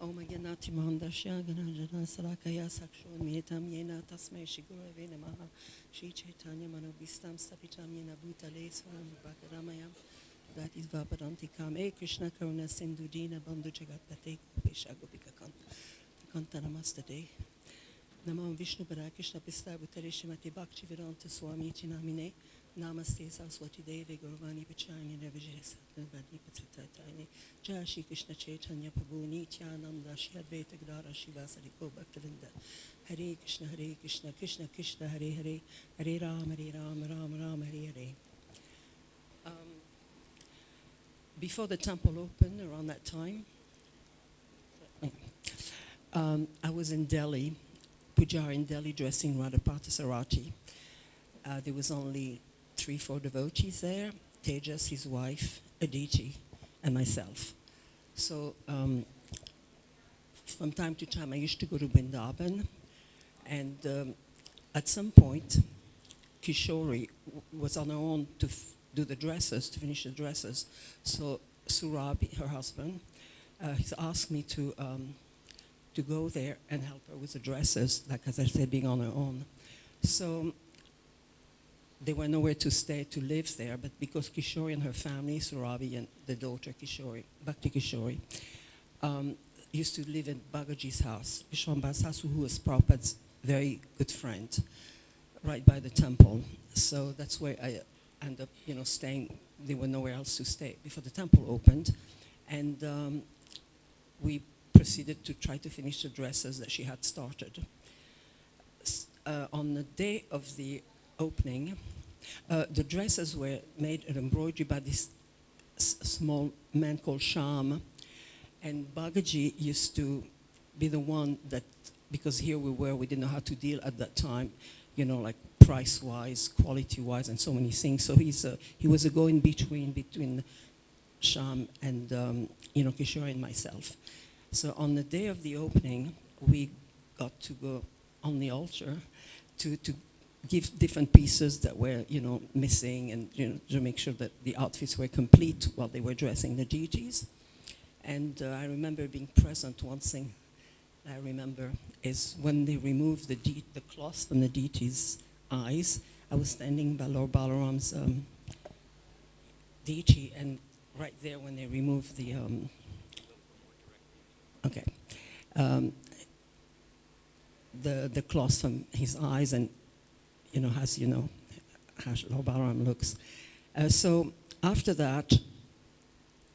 Om Ganati Mandashya Ganajana Sarakaya Sakshon Metam Yena Tasme Shigurave Namaha Shri Chaitanya Manobhistam Stapitam Yena Bhutale Swaram Bhakaramayam Dati Vapadanti Kam E Krishna Karuna Sindhu Dina Bandhu Jagatpate Gopesha Gopika Kanta Namaste Namam Vishnu Para Krishna Pistar Bhutare Shrimati Bhakti Vedanta Swami Chinamine Namaste Saraswati Devi Gauravani Pachani Navijaya Satnavadi Patitaini Jai Shri Krishna Chaitanya Prabhu Nityananda Shri Advaita Gadara Shivasari Ko Bhaktavinda Hare Krishna Krishna Krishna Hare Hare Hare Ram Ram Ram Hare Hare. Before the temple opened, around that time, I was in Delhi, Pujar in Delhi, dressing Radha Parthasarati. There was only 3-4 devotees there, Tejas, his wife, Aditi, and myself. So from time to time I used to go to Vrindavan, and at some point Kishori was on her own to do the dresses, to finish the dresses. So Surabi, her husband, he's asked me to go there and help her with the dresses, like as I said, being on her own. So there were nowhere to stay, to live there, but because Kishori and her family, Surabi and the daughter Kishori, Bhakti Kishori, used to live in Bagaji's house, Vishwamba's house, who was Prabhupada's very good friend, right by the temple. So that's where I ended up, staying. There were nowhere else to stay before the temple opened, and we proceeded to try to finish the dresses that she had started. On the day of the opening, the dresses were made and embroidered by this small man called Sham, and Bagaji used to be the one that, because here we didn't know how to deal at that time, like price-wise, quality-wise, and so many things. So he was a go-in-between between Sham and Kishore and myself. So on the day of the opening, we got to go on the altar to give different pieces that were, missing, and to make sure that the outfits were complete while they were dressing the deities. And I remember being present. One thing I remember is when they removed the cloth from the deities' eyes. I was standing by Lord Balaram's deity, and right there when they removed the the cloth from his eyes, and how Lord Balaram looks. So after that,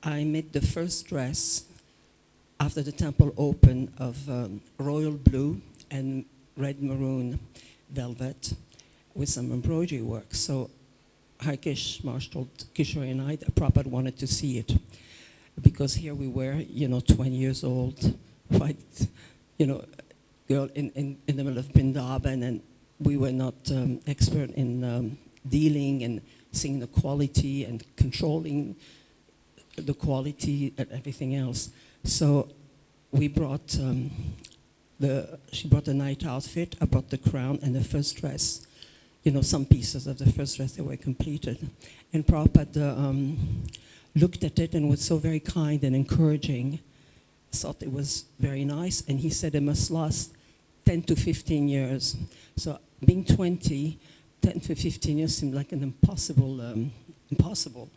I made the first dress after the temple opened of royal blue and red maroon velvet with some embroidery work. So Harkesh Marsh told Kishore and I that Prabhupada wanted to see it, because here we were, 20 years old, white, girl in the middle of Vrindavan, and we were not expert in dealing and seeing the quality and controlling the quality and everything else. So we brought she brought the night outfit, I brought the crown and the first dress, some pieces of the first dress that were completed. And Prabhupada looked at it and was so very kind and encouraging, thought it was very nice, and he said it must last 10 to 15 years. So being 20, 10 to 15 years seemed like an impossible.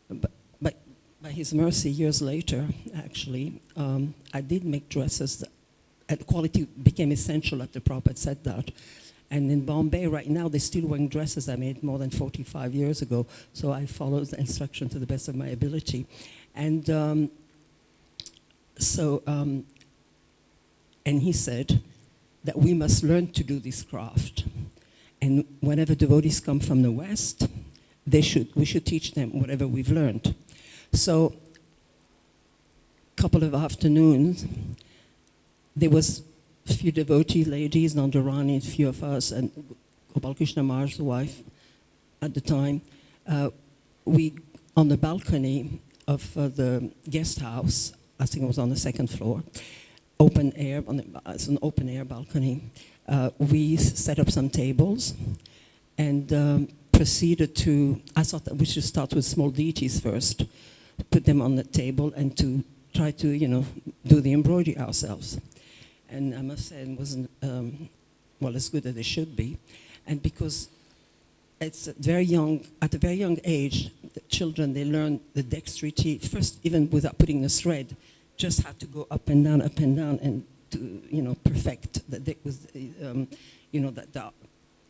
But by his mercy, years later, actually, I did make dresses and quality became essential after Prabhupada said that. And in Bombay right now, they're still wearing dresses I made more than 45 years ago. So I followed the instruction to the best of my ability. And and he said that we must learn to do this craft. And whenever devotees come from the West, we should teach them whatever we've learned. So a couple of afternoons, there was a few devotee ladies, Nandarani, a few of us, and Gopal Krishna Maharaj's wife at the time. We, on the balcony of the guest house, I think it was on the second floor, open air, it's an open air balcony. We set up some tables and proceeded to, I thought that we should start with small deities first, put them on the table and to try to, do the embroidery ourselves. And I must say it wasn't, as good as it should be. And because it's at a very young age, the children, they learn the dexterity, first even without putting the thread, just had to go up and down, and to, perfect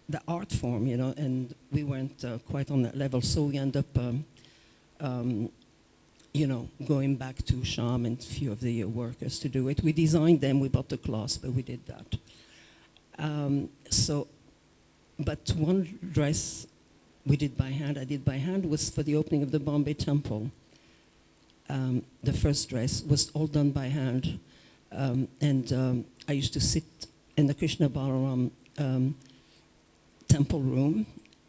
the art form, and we weren't quite on that level, so we end up, going back to Sham and a few of the workers to do it. We designed them, we bought the cloth, but we did that. But one dress I did by hand, was for the opening of the Bombay temple. The first dress was all done by hand. And I used to sit in the Krishna Balaram temple room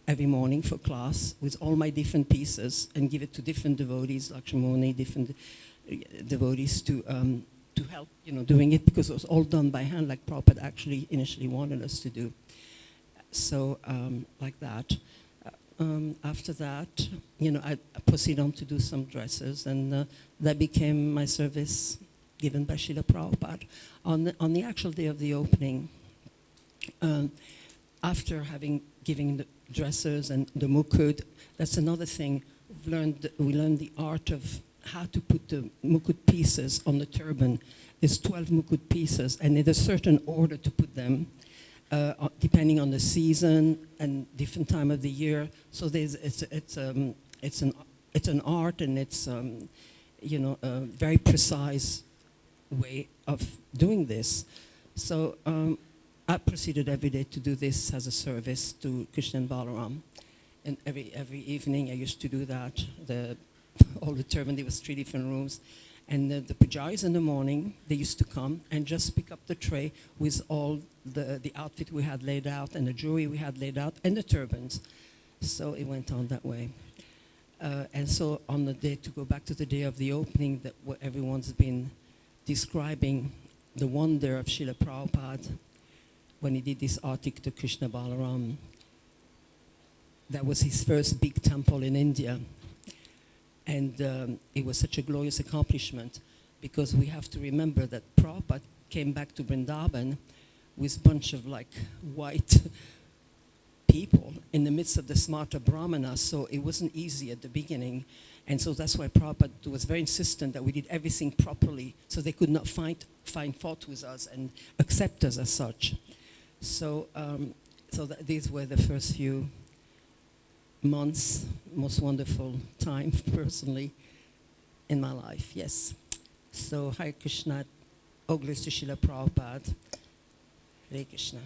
every morning for class with all my different pieces and give it to different devotees, Lakshmani, different devotees to help, doing it, because it was all done by hand, like Prabhupada actually initially wanted us to do. So, like that. After that, I proceeded on to do some dresses, and that became my service given by Srila Prabhupada. On the actual day of the opening, after having given the dresses and the mukut, that's another thing. We learned the art of how to put the mukut pieces on the turban. There's 12 mukut pieces, and in a certain order to put them, depending on the season and different time of the year. So it's an art, and it's a very precise way of doing this. So I proceeded every day to do this as a service to Krishna and Balaram, and every evening I used to do that. All the turban, there was 3 different rooms. And the pujaris in the morning, they used to come and just pick up the tray with all the outfit we had laid out and the jewelry we had laid out and the turbans. So it went on that way. And so on the day, to go back to the day of the opening, that what everyone's been describing, the wonder of Srila Prabhupada, when he did this artik to Krishna Balaram. That was his first big temple in India. And it was such a glorious accomplishment, because we have to remember that Prabhupada came back to Vrindavan with a bunch of white people in the midst of the smarta brahmanas, so it wasn't easy at the beginning. And so that's why Prabhupada was very insistent that we did everything properly, so they could not find fault with us and accept us as such. So, these were the first few months, most wonderful time personally in my life, yes. So Hare Krishna, all glories to Srila Prabhupada, Hare Krishna.